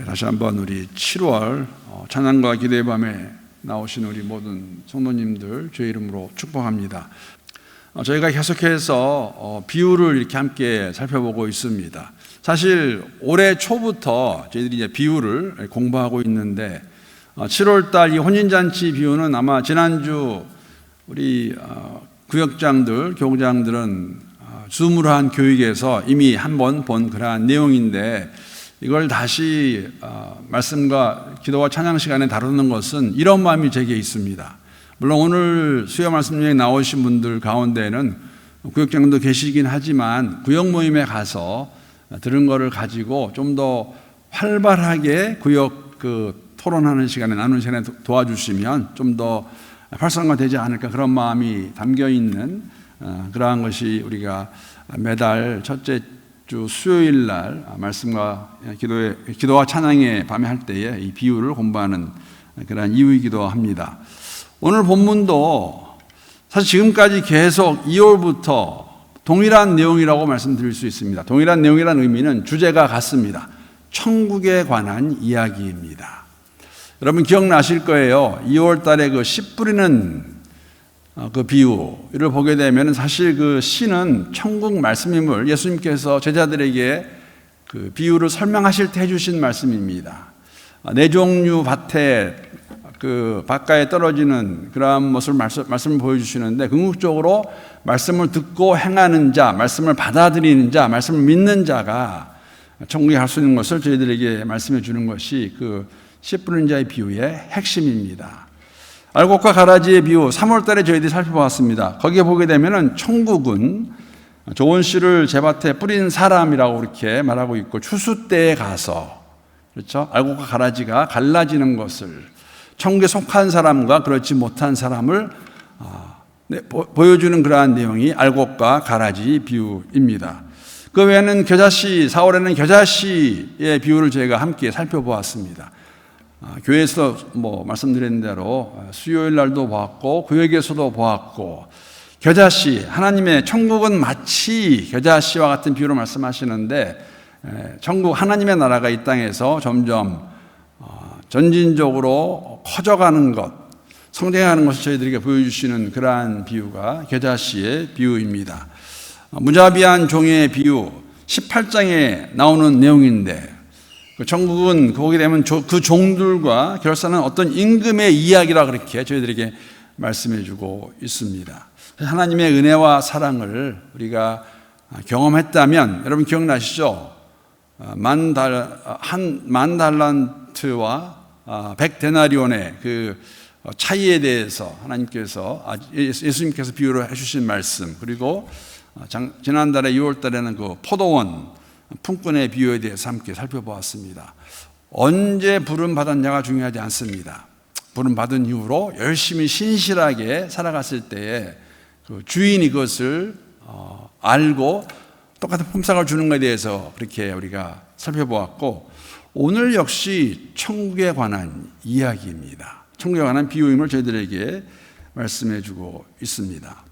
다시 한번 우리 7월 찬양과 기도의 밤에 나오신 우리 모든 성도님들 주의 이름으로 축복합니다. 저희가 계속해서 비유를 이렇게 함께 살펴보고 있습니다. 사실 올해 초부터 저희들이 이제 비유를 공부하고 있는데 7월달 이 혼인잔치 비유는 아마 지난주 우리 구역장들, 교구장들은 줌으로 교육에서 이미 한번 본 그러한 내용인데 이걸 다시 말씀과 기도와 찬양 시간에 다루는 것은 이런 마음이 제게 있습니다. 물론 오늘 수요 말씀 중에 나오신 분들 가운데는 구역장도 계시긴 하지만 구역 모임에 가서 들은 거를 가지고 좀 더 활발하게 구역 토론하는 시간에 나누는 시간에 도와주시면 좀 더 활성화되지 않을까 그런 마음이 담겨 있는 그러한 것이 우리가 매달 첫째 주 수요일 날 말씀과 기도와 찬양의 밤에 할 때에 이 비유를 공부하는 그러한 이유이기도 합니다. 오늘 본문도 사실 지금까지 계속 2월부터 동일한 내용이라고 말씀드릴 수 있습니다. 동일한 내용이라는 의미는 주제가 같습니다. 천국에 관한 이야기입니다. 여러분 기억나실 거예요. 2월 달에 그 씨 뿌리는 그 비유를 보게 되면 사실 그 씨는 천국 말씀임을 예수님께서 제자들에게 그 비유를 설명하실 때 해주신 말씀입니다. 네 종류 밭에 그 밭가에 떨어지는 그러한 것을 말씀을 보여주시는데 궁극적으로 말씀을 듣고 행하는 자, 말씀을 받아들이는 자, 말씀을 믿는 자가 천국에 갈 수 있는 것을 저희들에게 말씀해 주는 것이 그 씨 뿌리는 자의 비유의 핵심입니다. 알곡과 가라지의 비유 3월 달에 저희들이 살펴보았습니다. 거기에 보게 되면은 천국은 좋은 씨를 제 밭에 뿌린 사람이라고 그렇게 말하고 있고 추수 때에 가서 그렇죠? 알곡과 가라지가 갈라지는 것을 천국에 속한 사람과 그렇지 못한 사람을 보여주는 그러한 내용이 알곡과 가라지 비유입니다. 그 외에는 겨자씨 4월에는 겨자씨의 비유를 저희가 함께 살펴보았습니다. 교회에서 말씀드린 대로 수요일 날도 보았고 구역에서도 보았고 겨자씨 하나님의 천국은 마치 겨자씨와 같은 비유로 말씀하시는데 천국 하나님의 나라가 이 땅에서 점점 전진적으로 커져가는 것 성장하는 것을 저희들에게 보여주시는 그러한 비유가 겨자씨의 비유입니다. 무자비한 종의 비유 18장에 나오는 내용인데 천국은 거기 되면 그 종들과 결사는 어떤 임금의 이야기라 그렇게 저희들에게 말씀해 주고 있습니다. 하나님의 은혜와 사랑을 우리가 경험했다면 여러분 기억나시죠? 만 달란트와 100데나리온의 그 차이에 대해서 하나님께서 예수님께서 비유를 해주신 말씀 그리고 지난달에 6월 달에는 그 포도원 품꾼의 비유에 대해서 함께 살펴보았습니다. 언제 부름 받은 자가 중요하지 않습니다. 부름 받은 이후로 열심히 신실하게 살아갔을 때에 그 주인이 그것을 알고 똑같은 품삯을 주는 것에 대해서 그렇게 우리가 살펴보았고 오늘 역시 천국에 관한 이야기입니다. 천국에 관한 비유임을 저희들에게 말씀해 주고 있습니다.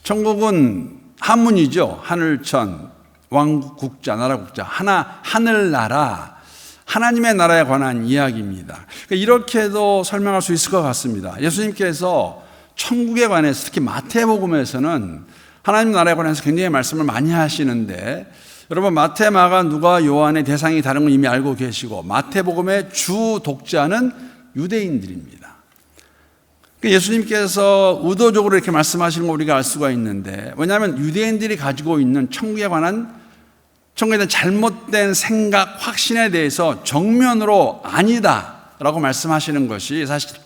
천국은 한문이죠. 하늘천, 왕국, 국자, 나라, 국자. 하늘나라, 하나님의 나라에 관한 이야기입니다. 이렇게도 설명할 수 있을 것 같습니다. 예수님께서 천국에 관해서 특히 마태복음에서는 하나님 나라에 관해서 굉장히 말씀을 많이 하시는데 여러분 마태, 마가, 누가, 요한의 대상이 다른 걸 이미 알고 계시고 마태복음의 주 독자는 유대인들입니다. 예수님께서 의도적으로 이렇게 말씀하시는 걸 우리가 알 수가 있는데 왜냐하면 유대인들이 가지고 있는 천국에 대한 잘못된 생각, 확신에 대해서 정면으로 아니다라고 말씀하시는 것이 사실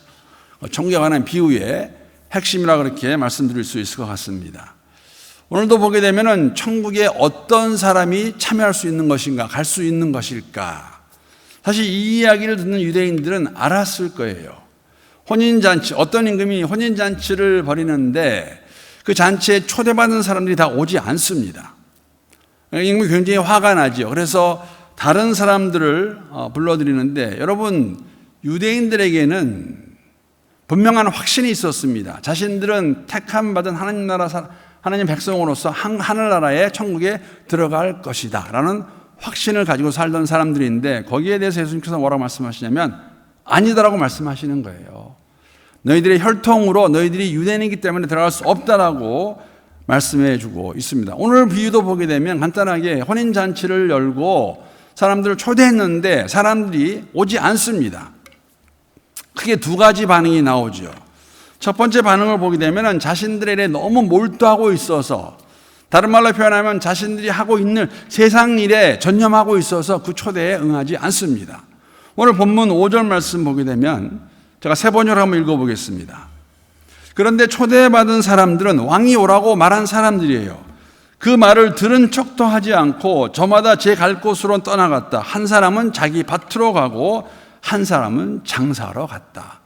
천국에 관한 비유의 핵심이라고 그렇게 말씀드릴 수 있을 것 같습니다. 오늘도 보게 되면은 천국에 어떤 사람이 참여할 수 있는 것인가, 갈 수 있는 것일까? 사실 이 이야기를 듣는 유대인들은 알았을 거예요. 혼인잔치, 어떤 임금이 혼인잔치를 벌이는데 그 잔치에 초대받은 사람들이 다 오지 않습니다. 임금이 굉장히 화가 나죠. 그래서 다른 사람들을 불러들이는데 여러분 유대인들에게는 분명한 확신이 있었습니다. 자신들은 택함 받은 하나님 백성으로서 하늘나라의 천국에 들어갈 것이다 라는 확신을 가지고 살던 사람들인데 거기에 대해서 예수님께서 뭐라고 말씀하시냐면 아니다라고 말씀하시는 거예요. 너희들의 혈통으로 너희들이 유대인이기 때문에 들어갈 수 없다라고 말씀해 주고 있습니다. 오늘 비유도 보게 되면 간단하게 혼인잔치를 열고 사람들을 초대했는데 사람들이 오지 않습니다. 크게 두 가지 반응이 나오죠. 첫 번째 반응을 보게 되면 자신들의 일에 너무 몰두하고 있어서, 다른 말로 표현하면 자신들이 하고 있는 세상 일에 전념하고 있어서 그 초대에 응하지 않습니다. 오늘 본문 5절 말씀 보게 되면 제가 세 번역을 한번 읽어보겠습니다. 그런데 초대받은 사람들은 왕이 오라고 말한 사람들이에요. 그 말을 들은 척도 하지 않고 저마다 제 갈 곳으로 떠나갔다. 한 사람은 자기 밭으로 가고 한 사람은 장사하러 갔다.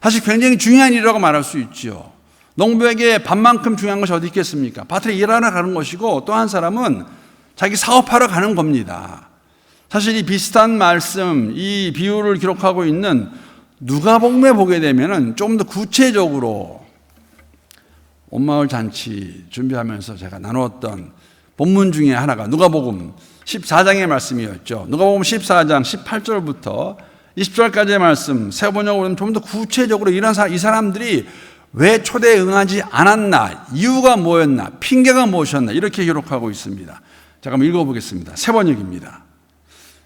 사실 굉장히 중요한 일이라고 말할 수 있죠. 농부에게 밭만큼 중요한 것이 어디 있겠습니까? 밭에 일하러 가는 것이고 또 한 사람은 자기 사업하러 가는 겁니다. 사실 이 비슷한 말씀, 이 비유를 기록하고 있는 누가복음에 보게 되면 좀 더 구체적으로 온마을 잔치 준비하면서 제가 나누었던 본문 중에 하나가 누가복음 14장의 말씀이었죠. 누가복음 14장 18절부터 20절까지의 말씀, 세 번역으로는 좀 더 구체적으로 이 사람들이 왜 초대에 응하지 않았나, 이유가 뭐였나, 핑계가 무엇이었나 이렇게 기록하고 있습니다. 제가 한번 읽어보겠습니다. 세 번역입니다.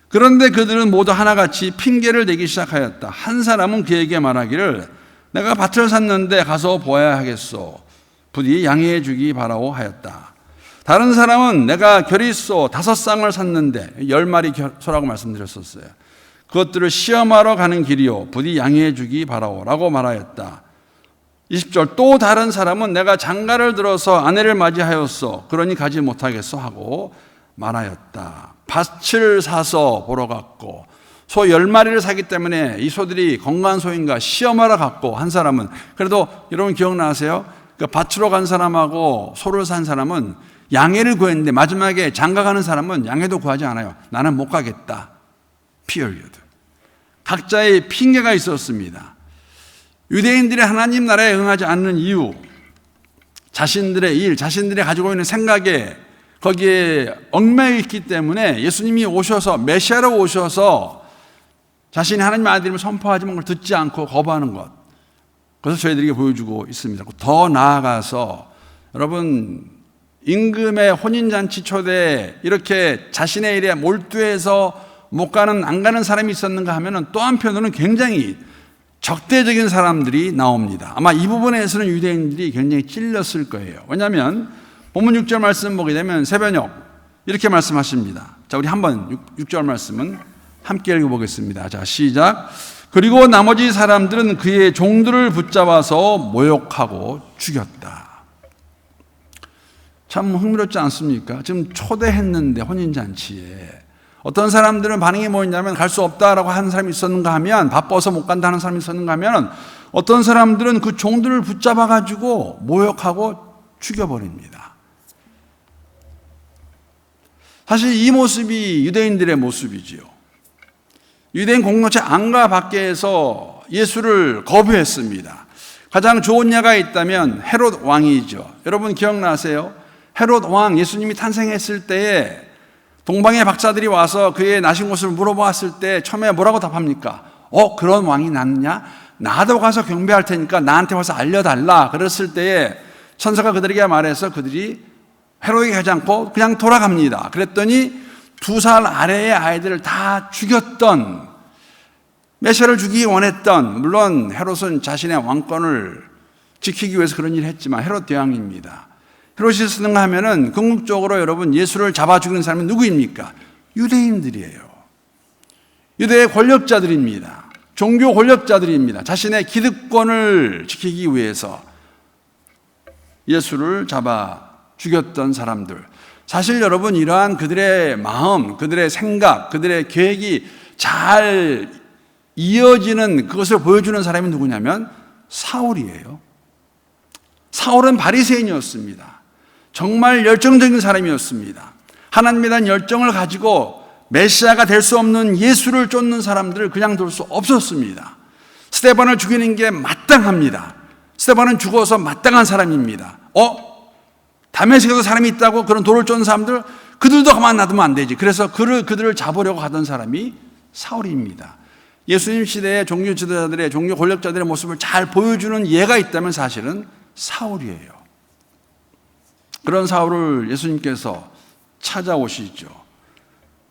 그런데 그들은 모두 하나같이 핑계를 대기 시작하였다. 한 사람은 그에게 말하기를 내가 밭을 샀는데 가서 보아야 하겠소. 부디 양해해 주기 바라오 하였다. 다른 사람은 내가 겨릿소 5쌍을 샀는데 10마리 소라고 말씀드렸었어요. 그것들을 시험하러 가는 길이요. 부디 양해해 주기 바라오 라고 말하였다. 20절 또 다른 사람은 내가 장가를 들어서 아내를 맞이하였소. 그러니 가지 못하겠소 하고 말하였다. 밭을 사서 보러 갔고 소 10마리를 사기 때문에 이 소들이 건강한 소인가 시험하러 갔고, 한 사람은 그래도 여러분 기억나세요? 그 밭으로 간 사람하고 소를 산 사람은 양해를 구했는데 마지막에 장가 가는 사람은 양해도 구하지 않아요. 나는 못 가겠다. period. 각자의 핑계가 있었습니다. 유대인들이 하나님 나라에 응하지 않는 이유, 자신들의 일, 자신들이 가지고 있는 생각에 거기에 얽매여 있기 때문에 예수님이 오셔서, 메시아로 오셔서 자신이 하나님의 아들임을 선포하지만 그걸 듣지 않고 거부하는 것, 그것을 저희들에게 보여주고 있습니다. 더 나아가서 여러분, 임금의 혼인잔치 초대에 이렇게 자신의 일에 몰두해서 안 가는 사람이 있었는가 하면 또 한편으로는 굉장히 적대적인 사람들이 나옵니다. 아마 이 부분에서는 유대인들이 굉장히 찔렸을 거예요. 왜냐하면 본문 6절 말씀 보게 되면 세변역 이렇게 말씀하십니다. 자, 우리 한번 6절 말씀은 함께 읽어보겠습니다. 자, 시작. 그리고 나머지 사람들은 그의 종들을 붙잡아서 모욕하고 죽였다. 참 흥미롭지 않습니까? 지금 초대했는데 혼인잔치에 어떤 사람들은 반응이 뭐였냐면 갈 수 없다라고 하는 사람이 있었는가 하면, 바빠서 못 간다는 사람이 있었는가 하면 어떤 사람들은 그 종들을 붙잡아가지고 모욕하고 죽여버립니다. 사실 이 모습이 유대인들의 모습이지요. 유대인 공동체 안과 밖에서 예수를 거부했습니다. 가장 좋은 예가 있다면 헤롯 왕이죠. 여러분 기억나세요? 헤롯 왕, 예수님이 탄생했을 때에 동방의 박사들이 와서 그의 나신 곳을 물어보았을 때 처음에 뭐라고 답합니까? 그런 왕이 났냐? 나도 가서 경배할 테니까 나한테 와서 알려달라. 그랬을 때에 천사가 그들에게 말해서 그들이 헤롯에게 가지 않고 그냥 돌아갑니다. 그랬더니 2살 아래의 아이들을 다 죽였던, 메시아를 죽이기 원했던, 물론 헤롯은 자신의 왕권을 지키기 위해서 그런 일을 했지만 헤롯 대왕입니다. 헤롯이 쓰는가 하면은 궁극적으로 여러분 예수를 잡아 죽이는 사람이 누구입니까? 유대인들이에요. 유대의 권력자들입니다. 종교 권력자들입니다. 자신의 기득권을 지키기 위해서 예수를 잡아 죽였던 사람들. 사실 여러분 이러한 그들의 마음, 그들의 생각, 그들의 계획이 잘 이어지는 그것을 보여주는 사람이 누구냐면 사울이에요. 사울은 바리새인이었습니다. 정말 열정적인 사람이었습니다. 하나님에 대한 열정을 가지고 메시아가 될 수 없는 예수를 쫓는 사람들을 그냥 둘 수 없었습니다. 스데반을 죽이는 게 마땅합니다. 스데반은 죽어서 마땅한 사람입니다. 다메섹에도 사람이 있다고 그런 돌을 쫓는 사람들, 그들도 가만 놔두면 안 되지. 그래서 그들을 잡으려고 하던 사람이 사울입니다. 예수님 시대의 종교 지도자들의, 종교 권력자들의 모습을 잘 보여주는 예가 있다면 사실은 사울이에요. 그런 사울을 예수님께서 찾아오시죠.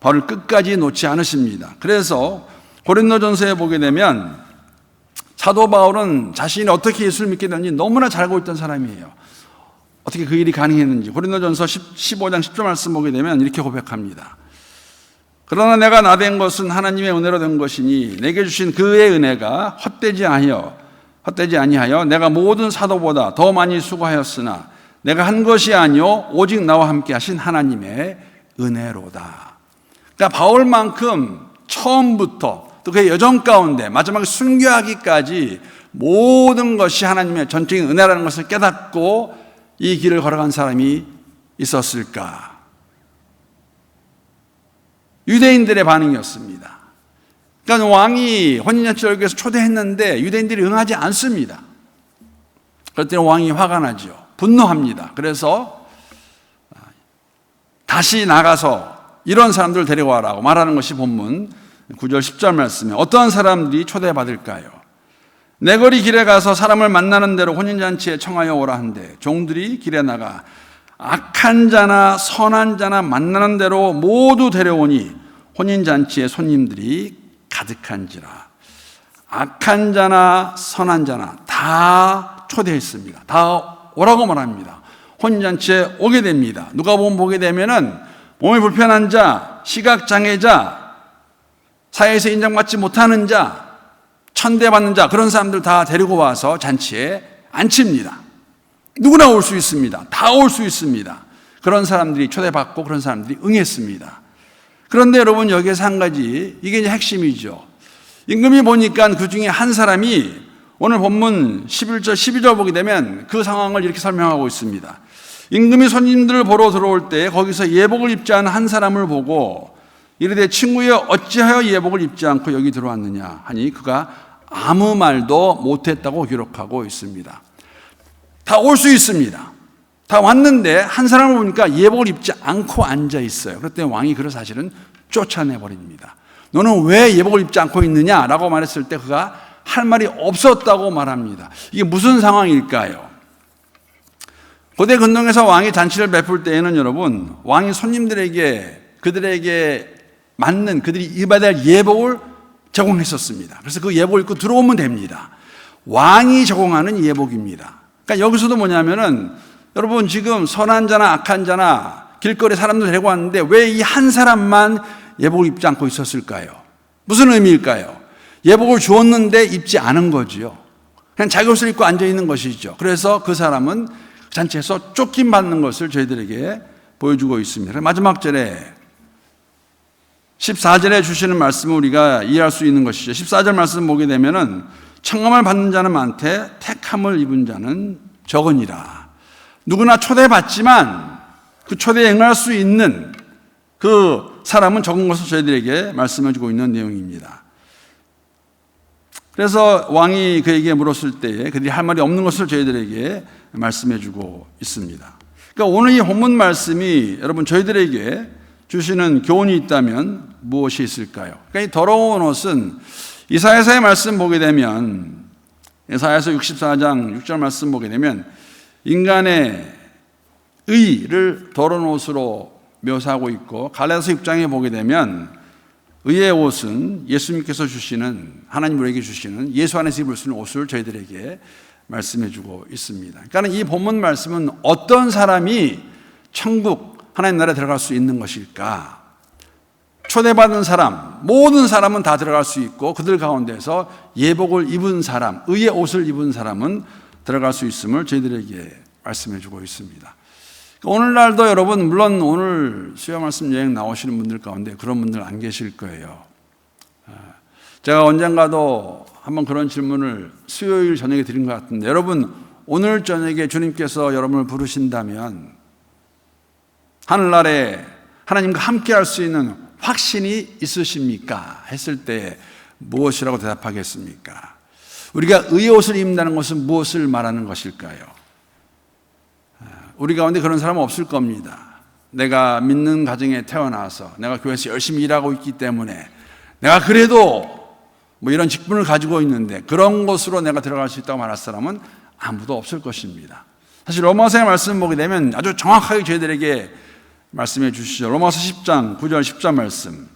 바울을 끝까지 놓지 않으십니다. 그래서 고린도전서에 보게 되면 사도 바울은 자신이 어떻게 예수를 믿게 됐는지 너무나 잘 알고 있던 사람이에요. 어떻게 그 일이 가능했는지. 고린도전서 15장 10절 말씀 보게 되면 이렇게 고백합니다. 그러나 내가 나된 것은 하나님의 은혜로 된 것이니 내게 주신 그의 은혜가 헛되지 아니하여 내가 모든 사도보다 더 많이 수고하였으나 내가 한 것이 아니요 오직 나와 함께 하신 하나님의 은혜로다. 그러니까 바울만큼 처음부터 또 그의 여정 가운데 마지막에 순교하기까지 모든 것이 하나님의 전적인 은혜라는 것을 깨닫고 이 길을 걸어간 사람이 있었을까? 유대인들의 반응이었습니다. 그러니까 왕이 혼인잔치를 위해서 초대했는데 유대인들이 응하지 않습니다. 그럴 때는 왕이 화가 나죠. 분노합니다. 그래서 다시 나가서 이런 사람들을 데려와라고 말하는 것이 본문 9절 10절 말씀에 어떠한 사람들이 초대받을까요? 내 거리 길에 가서 사람을 만나는 대로 혼인잔치에 청하여 오라 한데 종들이 길에 나가 악한 자나 선한 자나 만나는 대로 모두 데려오니 혼인잔치에 손님들이 가득한지라. 악한 자나 선한 자나 다 초대했습니다. 다 오라고 말합니다. 혼인잔치에 오게 됩니다. 누가복음 보게 되면은 몸이 불편한 자, 시각장애자, 사회에서 인정받지 못하는 자, 천대받는 자, 그런 사람들 다 데리고 와서 잔치에 앉힙니다. 누구나 올 수 있습니다. 다 올 수 있습니다. 그런 사람들이 초대받고 그런 사람들이 응했습니다. 그런데 여러분 여기에서 한 가지, 이게 이제 핵심이죠. 임금이 보니까 그 중에 한 사람이 오늘 본문 11절 12절 보게 되면 그 상황을 이렇게 설명하고 있습니다. 임금이 손님들을 보러 들어올 때 거기서 예복을 입지 않은 한 사람을 보고 이르되 친구여 어찌하여 예복을 입지 않고 여기 들어왔느냐 하니 그가 아무 말도 못했다고 기록하고 있습니다. 다 올 수 있습니다. 다 왔는데 한 사람을 보니까 예복을 입지 않고 앉아 있어요. 그랬더니 왕이 그를 사실은 쫓아내버립니다. 너는 왜 예복을 입지 않고 있느냐라고 말했을 때 그가 할 말이 없었다고 말합니다. 이게 무슨 상황일까요? 고대 근동에서 왕이 잔치를 베풀 때에는 여러분 왕이 손님들에게 그들에게 맞는 그들이 입어야 될 예복을 제공했었습니다. 그래서 그 예복을 입고 들어오면 됩니다. 왕이 제공하는 예복입니다. 그러니까 여기서도 뭐냐면은 여러분 지금 선한 자나 악한 자나 길거리 사람들 데리고 왔는데 왜 이 한 사람만 예복을 입지 않고 있었을까요? 무슨 의미일까요? 예복을 주었는데 입지 않은 거지요. 그냥 자기 옷을 입고 앉아 있는 것이죠. 그래서 그 사람은 잔치에서 쫓김받는 것을 저희들에게 보여주고 있습니다. 마지막 절에 14절에 주시는 말씀을 우리가 이해할 수 있는 것이죠. 14절 말씀 보게 되면은 청함을 받는 자는 많되 택함을 입은 자는 적으니라. 누구나 초대받지만 그 초대에 응할 수 있는 그 사람은 적은 것을 저희들에게 말씀해 주고 있는 내용입니다. 그래서 왕이 그에게 물었을 때에 그들이 할 말이 없는 것을 저희들에게 말씀해 주고 있습니다. 그러니까 오늘 이 본문 말씀이 여러분 저희들에게 주시는 교훈이 있다면 무엇이 있을까요? 그러니까 이 더러운 옷은 이사야서의 말씀 보게 되면 이사야서 64장 6절 말씀 보게 되면 인간의 의를 더러운 옷으로 묘사하고 있고 갈라디아서 6장에 보게 되면 의의 옷은 예수님께서 주시는 하나님 우리에게 주시는 예수 안에서 입을 수 있는 옷을 저희들에게 말씀해 주고 있습니다. 그러니까 이 본문 말씀은 어떤 사람이 천국 하나님 나라에 들어갈 수 있는 것일까? 초대받은 사람, 모든 사람은 다 들어갈 수 있고 그들 가운데서 예복을 입은 사람, 의의 옷을 입은 사람은 들어갈 수 있음을 저희들에게 말씀해 주고 있습니다. 오늘날도 여러분 물론 오늘 수요 말씀 여행 나오시는 분들 가운데 그런 분들 안 계실 거예요. 제가 언젠가도 한번 그런 질문을 수요일 저녁에 드린 것 같은데 여러분 오늘 저녁에 주님께서 여러분을 부르신다면 하늘나라에 하나님과 함께 할 수 있는 확신이 있으십니까? 했을 때 무엇이라고 대답하겠습니까? 우리가 의의 옷을 입는다는 것은 무엇을 말하는 것일까요? 우리 가운데 그런 사람은 없을 겁니다. 내가 믿는 가정에 태어나서 내가 교회에서 열심히 일하고 있기 때문에 내가 그래도 뭐 이런 직분을 가지고 있는데 그런 곳으로 내가 들어갈 수 있다고 말할 사람은 아무도 없을 것입니다. 사실 로마서의 말씀을 보게 되면 아주 정확하게 저희들에게 말씀해 주시죠. 로마서 10장 9절 10절 말씀,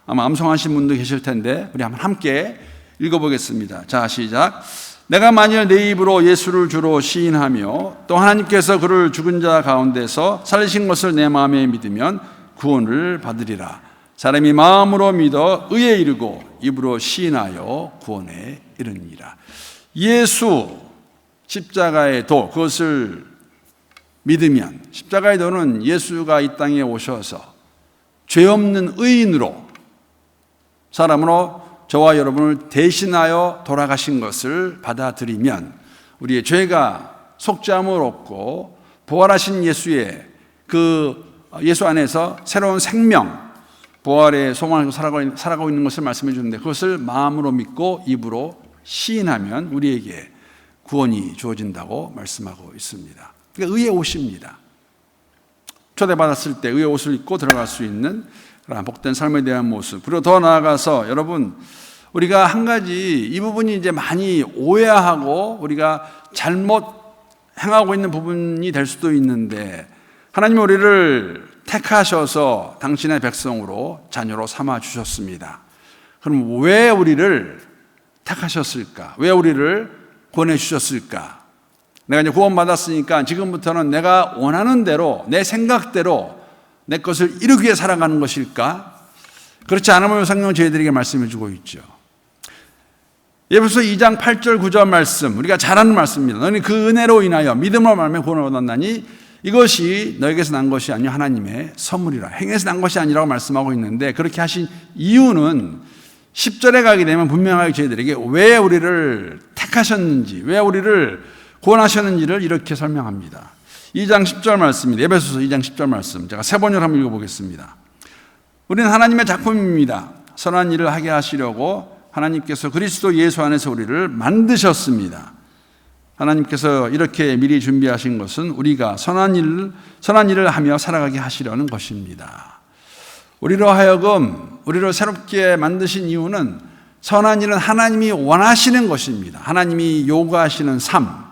아마 암송하신 분도 계실 텐데 우리 한번 함께 읽어보겠습니다. 자, 시작. 내가 만일 내 입으로 예수를 주로 시인하며 또 하나님께서 그를 죽은 자 가운데서 살리신 것을 내 마음에 믿으면 구원을 받으리라. 사람이 마음으로 믿어 의에 이르고 입으로 시인하여 구원에 이르니라. 예수 십자가의 도, 그것을 믿으면, 십자가의 도는 예수가 이 땅에 오셔서 죄 없는 의인으로 사람으로 저와 여러분을 대신하여 돌아가신 것을 받아들이면 우리의 죄가 속죄함을 얻고 부활하신 예수의 그 예수 안에서 새로운 생명, 부활의 소망을 살아가고 있는 것을 말씀해 주는데 그것을 마음으로 믿고 입으로 시인하면 우리에게 구원이 주어진다고 말씀하고 있습니다. 그러니까 의의 옷입니다. 초대받았을 때 의의 옷을 입고 들어갈 수 있는 그런 복된 삶에 대한 모습. 그리고 더 나아가서 여러분, 우리가 한 가지 이 부분이 이제 많이 오해하고 우리가 잘못 행하고 있는 부분이 될 수도 있는데, 하나님은 우리를 택하셔서 당신의 백성으로 자녀로 삼아 주셨습니다. 그럼 왜 우리를 택하셨을까? 왜 우리를 구원해 주셨을까? 내가 이제 구원받았으니까 지금부터는 내가 원하는 대로, 내 생각대로 내 것을 이루기 위해 살아가는 것일까? 그렇지 않음을 성경은 저희들에게 말씀해 주고 있죠. 에베소서 2장 8절 9절 말씀, 우리가 잘 아는 말씀입니다. 너는 그 은혜로 인하여 믿음으로 말하며 구원을 얻었나니 이것이 너에게서 난 것이 아니요 하나님의 선물이라. 행에서 난 것이 아니라고 말씀하고 있는데, 그렇게 하신 이유는 10절에 가게 되면 분명하게 저희들에게 왜 우리를 택하셨는지, 왜 우리를 구원하셨는지를 이렇게 설명합니다. 2장 10절 말씀입니다. 에베소서 2장 10절 말씀, 제가 세 번역을 한번 읽어보겠습니다. 우리는 하나님의 작품입니다. 선한 일을 하게 하시려고 하나님께서 그리스도 예수 안에서 우리를 만드셨습니다. 하나님께서 이렇게 미리 준비하신 것은 우리가 선한 일을 하며 살아가게 하시려는 것입니다. 우리로 하여금 우리를 새롭게 만드신 이유는 선한 일은 하나님이 원하시는 것입니다. 하나님이 요구하시는 삶,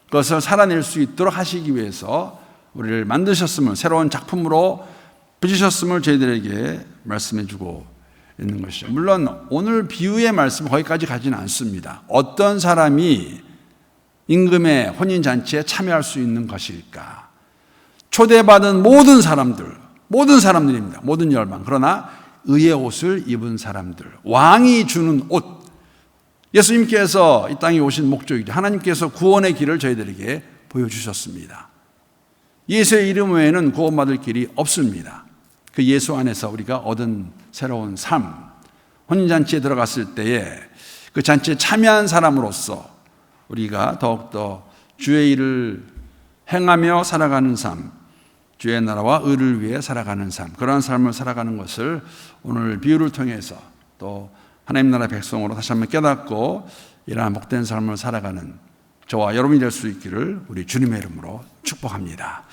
그것을 살아낼 수 있도록 하시기 위해서 우리를 만드셨음을, 새로운 작품으로 빚으셨음을 저희들에게 말씀해 주고 있는 것이죠. 물론 오늘 비유의 말씀 거기까지 가지는 않습니다. 어떤 사람이 임금의 혼인잔치에 참여할 수 있는 것일까? 초대받은 모든 사람들입니다. 모든 열방. 그러나 의의 옷을 입은 사람들, 왕이 주는 옷. 예수님께서 이 땅에 오신 목적이죠. 하나님께서 구원의 길을 저희들에게 보여주셨습니다. 예수의 이름 외에는 구원받을 길이 없습니다. 그 예수 안에서 우리가 얻은 새로운 삶, 혼인잔치에 들어갔을 때에 그 잔치에 참여한 사람으로서 우리가 더욱더 주의 일을 행하며 살아가는 삶, 주의 나라와 의를 위해 살아가는 삶, 그러한 삶을 살아가는 것을 오늘 비유를 통해서 또 하나님 나라 백성으로 다시 한번 깨닫고 이러한 복된 삶을 살아가는 저와 여러분이 될 수 있기를 우리 주님의 이름으로 축복합니다.